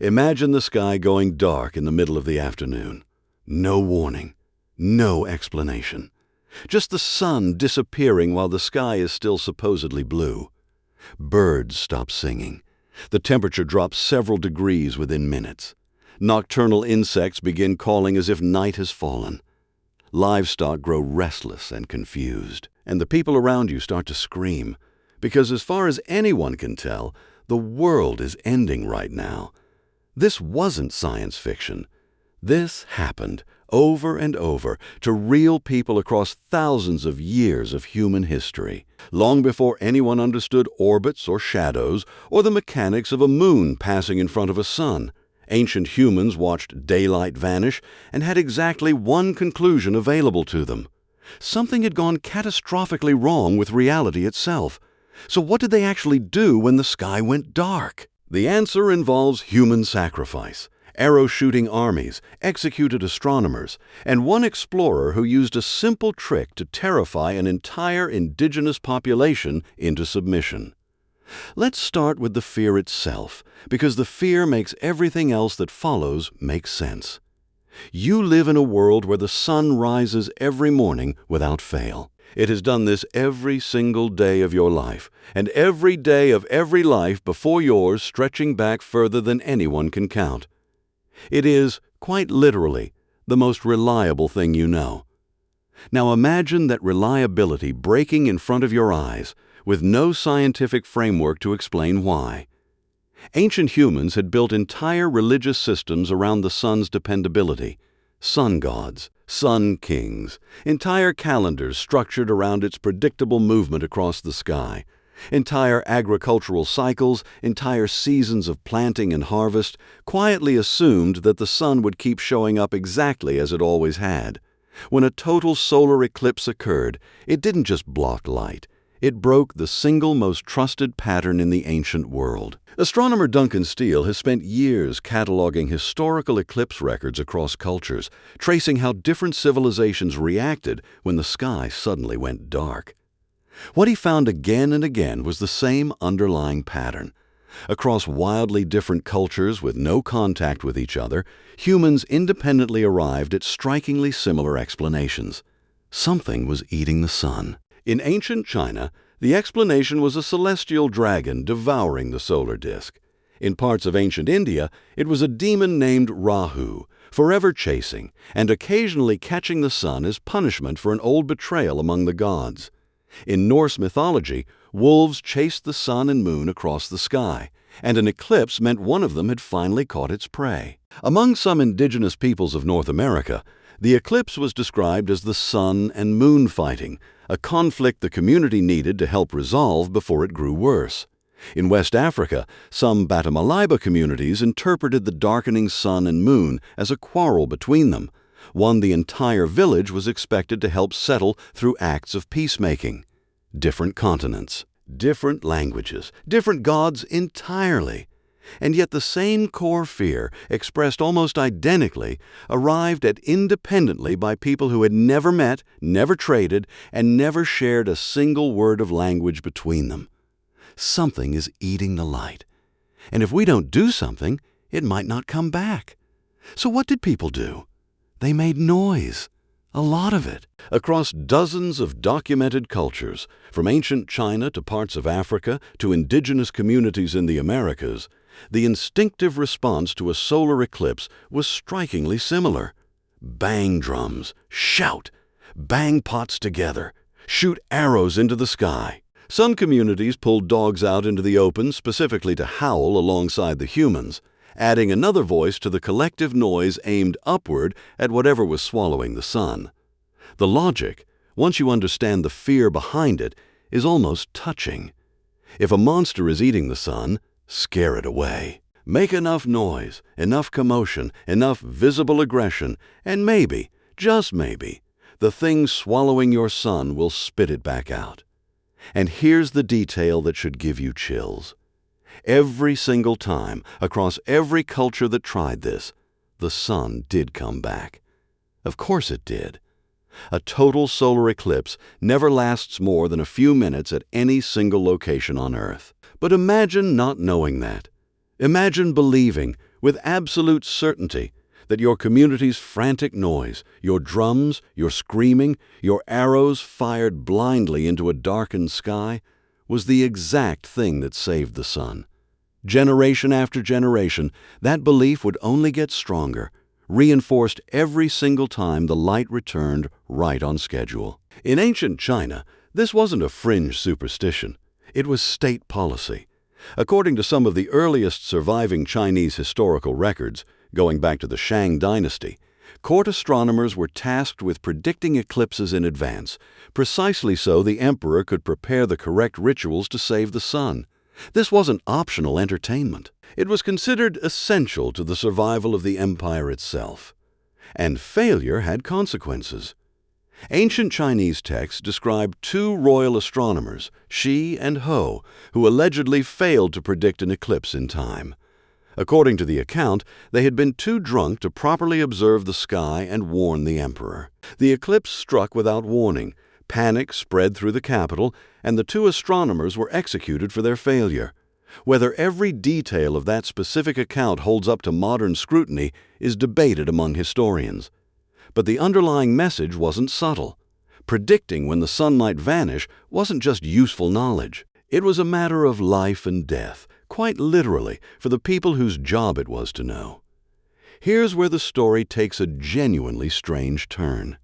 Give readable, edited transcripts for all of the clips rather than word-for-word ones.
Imagine the sky going dark in the middle of the afternoon. No warning, no explanation. Just the sun disappearing while the sky is still supposedly blue. Birds stop singing. The temperature drops several degrees within minutes. Nocturnal insects begin calling as if night has fallen. Livestock grow restless and confused, and the people around you start to scream, because as far as anyone can tell, the world is ending right now. This wasn't science fiction. This happened over and over to real people across thousands of years of human history, long before anyone understood orbits or shadows or the mechanics of a moon passing in front of a sun. Ancient humans watched daylight vanish and had exactly one conclusion available to them. Something had gone catastrophically wrong with reality itself. So what did they actually do when the sky went dark? The answer involves human sacrifice, arrow-shooting armies, executed astronomers, and one explorer who used a simple trick to terrify an entire indigenous population into submission. Let's start with the fear itself, because the fear makes everything else that follows make sense. You live in a world where the sun rises every morning without fail. It has done this every single day of your life, and every day of every life before yours, stretching back further than anyone can count. It is, quite literally, the most reliable thing you know. Now imagine that reliability breaking in front of your eyes, with no scientific framework to explain why. Ancient humans had built entire religious systems around the sun's dependability. Sun gods, sun kings, entire calendars structured around its predictable movement across the sky, entire agricultural cycles, entire seasons of planting and harvest, quietly assumed that the sun would keep showing up exactly as it always had. When a total solar eclipse occurred, it didn't just block light. It broke the single most trusted pattern in the ancient world. Astronomer Duncan Steele has spent years cataloging historical eclipse records across cultures, tracing how different civilizations reacted when the sky suddenly went dark. What he found again and again was the same underlying pattern. Across wildly different cultures with no contact with each other, humans independently arrived at strikingly similar explanations. Something was eating the sun. In ancient China, the explanation was a celestial dragon devouring the solar disk. In parts of ancient India, it was a demon named Rahu, forever chasing and occasionally catching the sun as punishment for an old betrayal among the gods. In Norse mythology, wolves chased the sun and moon across the sky, and an eclipse meant one of them had finally caught its prey. Among some indigenous peoples of North America, the eclipse was described as the sun and moon fighting, a conflict the community needed to help resolve before it grew worse. In West Africa, some Batamalaiba communities interpreted the darkening sun and moon as a quarrel between them, one the entire village was expected to help settle through acts of peacemaking. Different continents, different languages, different gods entirely. And yet the same core fear, expressed almost identically, arrived at independently by people who had never met, never traded, and never shared a single word of language between them. Something is eating the light. And if we don't do something, it might not come back. So what did people do? They made noise. A lot of it. Across dozens of documented cultures, from ancient China to parts of Africa to indigenous communities in the Americas, the instinctive response to a solar eclipse was strikingly similar. Bang drums, shout, bang pots together, shoot arrows into the sky. Some communities pulled dogs out into the open specifically to howl alongside the humans, adding another voice to the collective noise aimed upward at whatever was swallowing the sun. The logic, once you understand the fear behind it, is almost touching. If a monster is eating the sun, scare it away. Make enough noise, enough commotion, enough visible aggression, and maybe, just maybe, the thing swallowing your sun will spit it back out. And here's the detail that should give you chills. Every single time, across every culture that tried this, the sun did come back. Of course it did. A total solar eclipse never lasts more than a few minutes at any single location on Earth. But imagine not knowing that. Imagine believing, with absolute certainty that your community's frantic noise, your drums, your screaming, your arrows fired blindly into a darkened sky, was the exact thing that saved the sun. Generation after generation, that belief would only get stronger, reinforced every single time the light returned right on schedule. In ancient China, this wasn't a fringe superstition. It was state policy. According to some of the earliest surviving Chinese historical records, going back to the Shang dynasty, court astronomers were tasked with predicting eclipses in advance, precisely so the emperor could prepare the correct rituals to save the sun. This wasn't optional entertainment. It was considered essential to the survival of the empire itself. And failure had consequences. Ancient Chinese texts describe two royal astronomers, Shi and Ho, who allegedly failed to predict an eclipse in time. According to the account, they had been too drunk to properly observe the sky and warn the emperor. The eclipse struck without warning. Panic spread through the capital, and the two astronomers were executed for their failure. Whether every detail of that specific account holds up to modern scrutiny is debated among historians. But the underlying message wasn't subtle. Predicting when the sun might vanish wasn't just useful knowledge. It was a matter of life and death, quite literally, for the people whose job it was to know. Here's where the story takes a genuinely strange turn.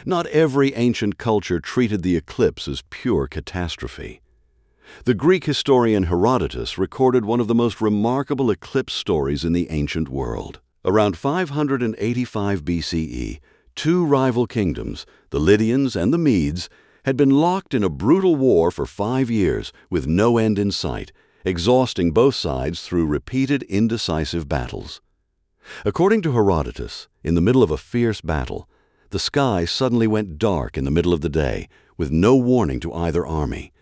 Not every ancient culture treated the eclipse as pure catastrophe. The Greek historian Herodotus recorded one of the most remarkable eclipse stories in the ancient world. Around 585 BCE, two rival kingdoms, the Lydians and the Medes, had been locked in a brutal war for 5 years with no end in sight, exhausting both sides through repeated indecisive battles. According to Herodotus, in the middle of a fierce battle, the sky suddenly went dark in the middle of the day, with no warning to either army.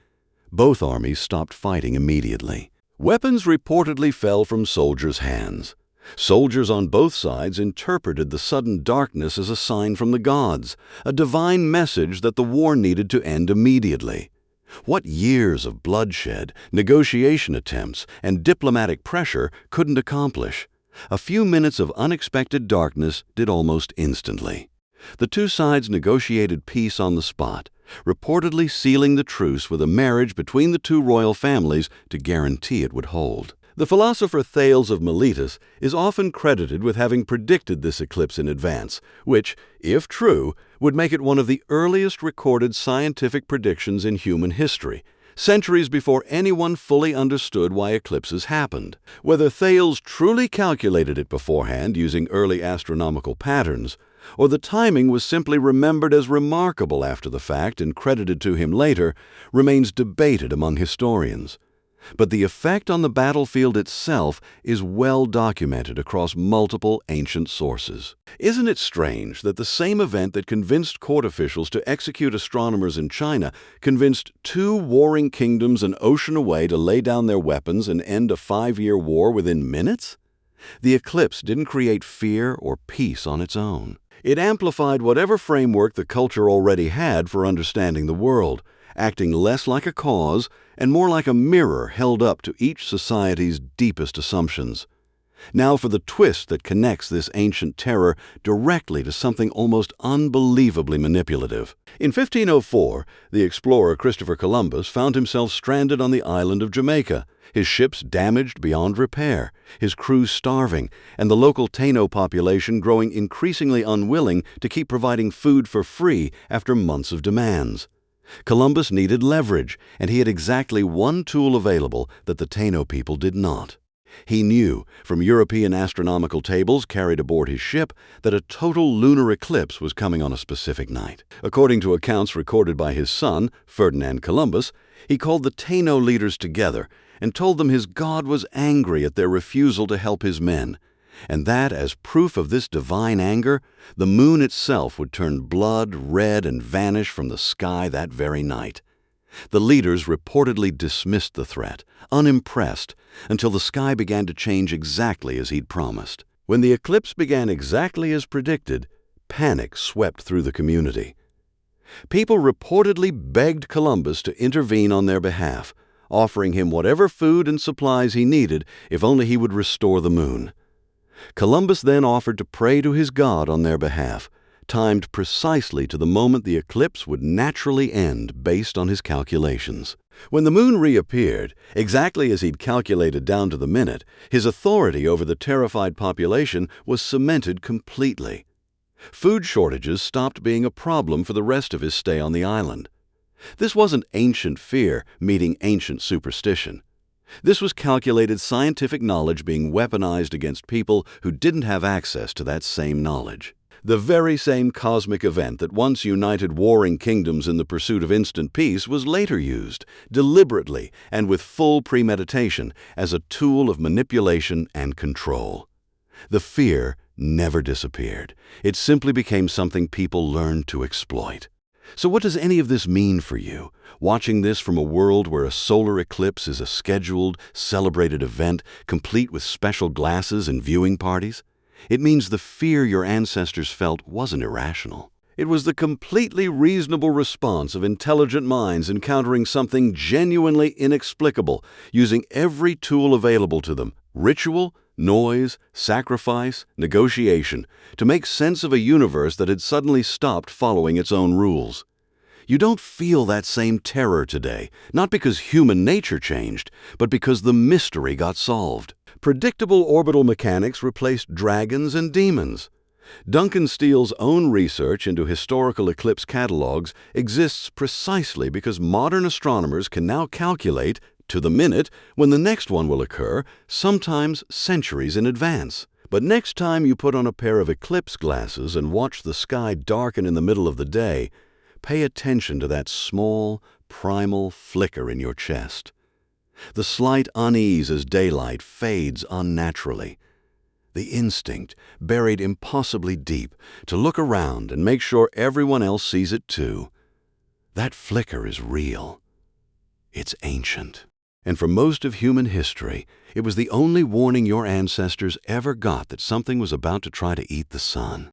Both armies stopped fighting immediately. Weapons reportedly fell from soldiers' hands. Soldiers on both sides interpreted the sudden darkness as a sign from the gods, a divine message that the war needed to end immediately. What years of bloodshed, negotiation attempts, and diplomatic pressure couldn't accomplish? A few minutes of unexpected darkness did almost instantly. The two sides negotiated peace on the spot, reportedly sealing the truce with a marriage between the two royal families to guarantee it would hold. The philosopher Thales of Miletus is often credited with having predicted this eclipse in advance, which, if true, would make it one of the earliest recorded scientific predictions in human history, centuries before anyone fully understood why eclipses happened. Whether Thales truly calculated it beforehand using early astronomical patterns, or the timing was simply remembered as remarkable after the fact and credited to him later, remains debated among historians. But the effect on the battlefield itself is well documented across multiple ancient sources. Isn't it strange that the same event that convinced court officials to execute astronomers in China convinced two warring kingdoms an ocean away to lay down their weapons and end a 5-year war within minutes? The eclipse didn't create fear or peace on its own. It amplified whatever framework the culture already had for understanding the world, acting less like a cause and more like a mirror held up to each society's deepest assumptions. Now for the twist that connects this ancient terror directly to something almost unbelievably manipulative. In 1504, the explorer Christopher Columbus found himself stranded on the island of Jamaica, his ships damaged beyond repair, his crew starving, and the local Taino population growing increasingly unwilling to keep providing food for free after months of demands. Columbus needed leverage, and he had exactly one tool available that the Taino people did not. He knew, from European astronomical tables carried aboard his ship, that a total lunar eclipse was coming on a specific night. According to accounts recorded by his son, Ferdinand Columbus, he called the Taino leaders together and told them his God was angry at their refusal to help his men, and that, as proof of this divine anger, the moon itself would turn blood red and vanish from the sky that very night. The leaders reportedly dismissed the threat, unimpressed, until the sky began to change exactly as he'd promised. When the eclipse began exactly as predicted, panic swept through the community. People reportedly begged Columbus to intervene on their behalf, offering him whatever food and supplies he needed if only he would restore the moon. Columbus then offered to pray to his god on their behalf, timed precisely to the moment the eclipse would naturally end based on his calculations. When the moon reappeared, exactly as he'd calculated down to the minute, his authority over the terrified population was cemented completely. Food shortages stopped being a problem for the rest of his stay on the island. This wasn't ancient fear meeting ancient superstition. This was calculated scientific knowledge being weaponized against people who didn't have access to that same knowledge. The very same cosmic event that once united warring kingdoms in the pursuit of instant peace was later used, deliberately and with full premeditation, as a tool of manipulation and control. The fear never disappeared. It simply became something people learned to exploit. So what does any of this mean for you? Watching this from a world where a solar eclipse is a scheduled, celebrated event, complete with special glasses and viewing parties? It means the fear your ancestors felt wasn't irrational. It was the completely reasonable response of intelligent minds encountering something genuinely inexplicable, using every tool available to them, ritual, noise, sacrifice, negotiation, to make sense of a universe that had suddenly stopped following its own rules. You don't feel that same terror today, not because human nature changed, but because the mystery got solved. Predictable orbital mechanics replaced dragons and demons. Duncan Steele's own research into historical eclipse catalogs exists precisely because modern astronomers can now calculate, to the minute, when the next one will occur, sometimes centuries in advance. But next time you put on a pair of eclipse glasses and watch the sky darken in the middle of the day, pay attention to that small, primal flicker in your chest. The slight unease as daylight fades unnaturally. The instinct, buried impossibly deep, to look around and make sure everyone else sees it too. That flicker is real. It's ancient. And for most of human history, it was the only warning your ancestors ever got that something was about to try to eat the sun.